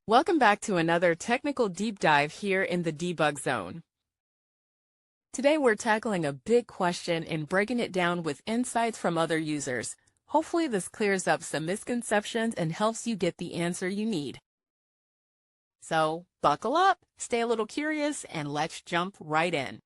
Welcome back to another technical deep dive here in the debug zone. Today we're tackling a big question and breaking it down with insights from other users. Hopefully this clears up some misconceptions and helps you get the answer you need. So buckle up, stay a little curious, and let's jump right in.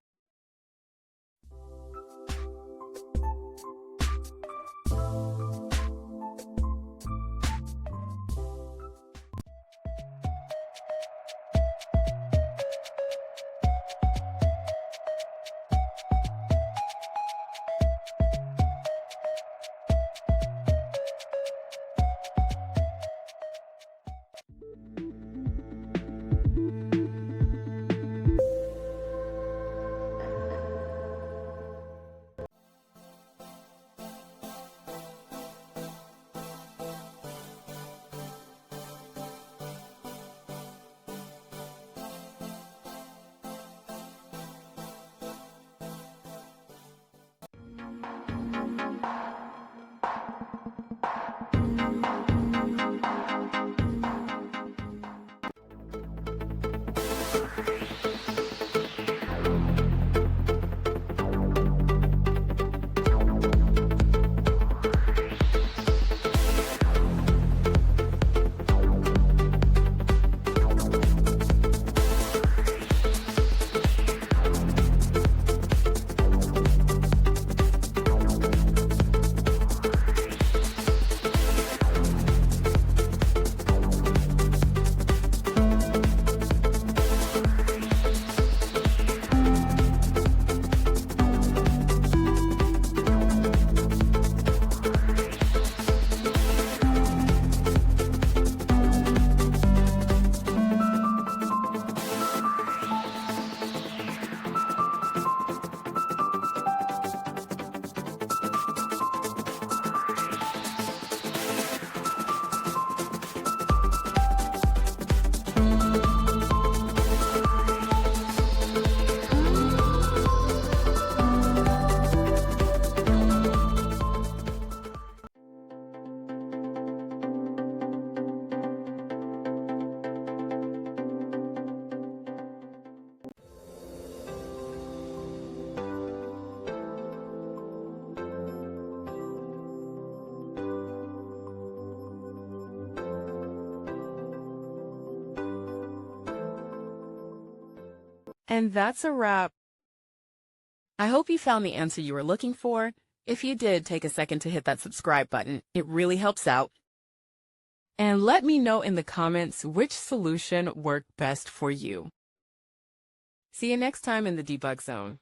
And that's a wrap. I hope you found the answer you were looking for. If you did, take a second to hit that subscribe button. It really helps out. And let me know in the comments which solution worked best for you. See you next time in the debug zone.